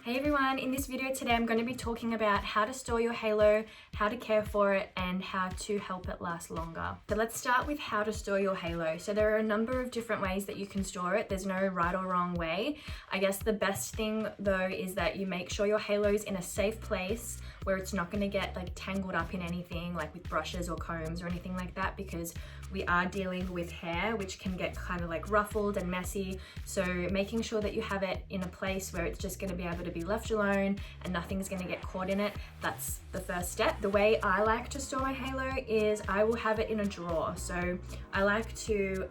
Hey everyone, in this video today I'm going to be talking about how to store your halo, how to care for it, and how to help it last longer. So let's start with how to store your halo. So there are a number of different ways that you can store it. There's no right or wrong way. I guess the best thing though is that you make sure your halo is in a safe place where it's not going to get like tangled up in anything like with brushes or combs or anything like that, because we are dealing with hair which can get kind of like ruffled and messy. So making sure that you have it in a place where it's just going to be able to be left alone and nothing's going to get caught in it, that's the first step. The way I like to store my halo is I will have it in a drawer. So I like to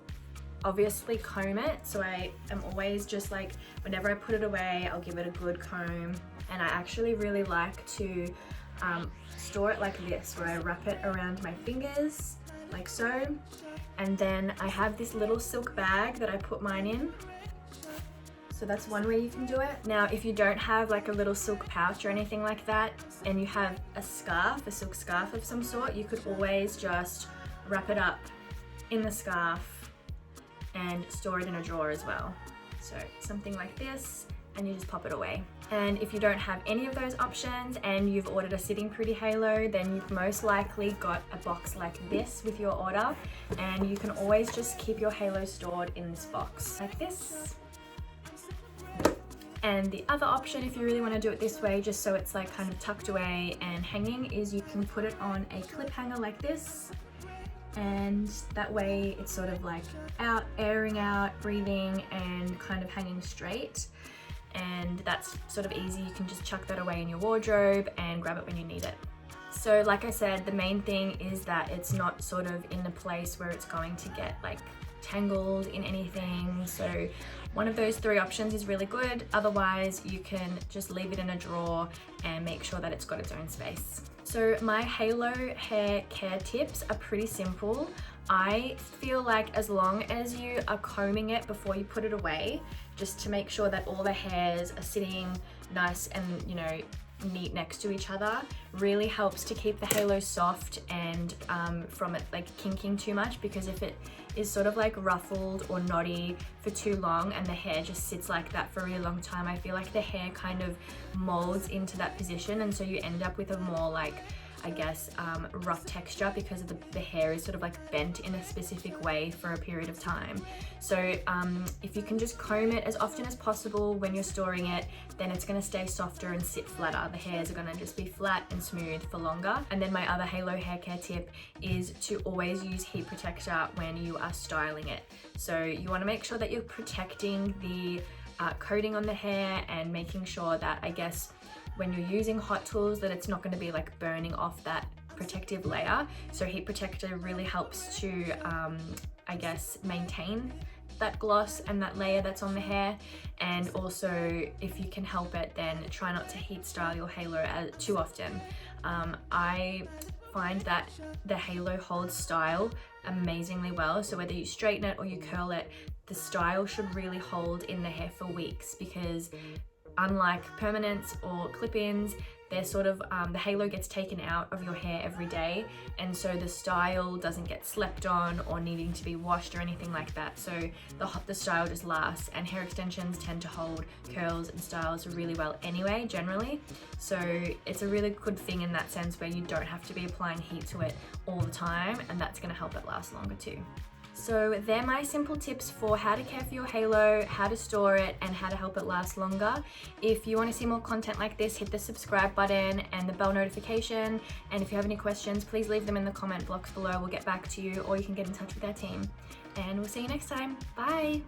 obviously comb it, so I am always just like, whenever I put it away, I'll give it a good comb. And I actually really like to store it like this, where I wrap it around my fingers like so, and then I have this little silk bag that I put mine in. So that's one way you can do it. Now, if you don't have like a little silk pouch or anything like that, and you have a scarf, a silk scarf of some sort, you could always just wrap it up in the scarf and store it in a drawer as well. So something like this, and you just pop it away. And if you don't have any of those options and you've ordered a Sitting Pretty halo, then you've most likely got a box like this with your order, and you can always just keep your halo stored in this box like this. And the other option, if you really want to do it this way, just so it's like kind of tucked away and hanging, is you can put it on a clip hanger like this, and that way it's sort of like out, airing out, breathing, and kind of hanging straight. And that's sort of easy. You can just chuck that away in your wardrobe and grab it when you need it. So like I said, the main thing is that it's not sort of in a place where it's going to get like tangled in anything. So one of those three options is really good. Otherwise, you can just leave it in a drawer and make sure that it's got its own space. So my halo hair care tips are pretty simple. I feel like as long as you are combing it before you put it away, just to make sure that all the hairs are sitting nice and, you know, neat next to each other, really helps to keep the halo soft and from it like kinking too much. Because if it is sort of like ruffled or knotty for too long and the hair just sits like that for a really long time, I feel like the hair kind of molds into that position, and so you end up with a more like, I guess, rough texture, because the hair is sort of like bent in a specific way for a period of time. So if you can just comb it as often as possible when you're storing it, then it's going to stay softer and sit flatter. The hairs are going to just be flat and smooth for longer. And then my other halo hair care tip is to always use heat protector when you are styling it. So you want to make sure that you're protecting the coating on the hair and making sure that, I guess, when you're using hot tools, that it's not going to be like burning off that protective layer. So heat protector really helps to, I guess, maintain that gloss and that layer that's on the hair. And also, if you can help it, then try not to heat style your halo too often. I find that the halo holds style amazingly well. So whether you straighten it or you curl it, the style should really hold in the hair for weeks, because unlike permanents or clip-ins, they're sort of, the halo gets taken out of your hair every day, and so the style doesn't get slept on or needing to be washed or anything like that. So the style just lasts, and hair extensions tend to hold curls and styles really well anyway, generally. So it's a really good thing in that sense, where you don't have to be applying heat to it all the time, and that's going to help it last longer too. So they're my simple tips for how to care for your halo, how to store it, and how to help it last longer. If you want to see more content like this, hit the subscribe button and the bell notification. And if you have any questions, please leave them in the comment box below. We'll get back to you, or you can get in touch with our team. And we'll see you next time. Bye!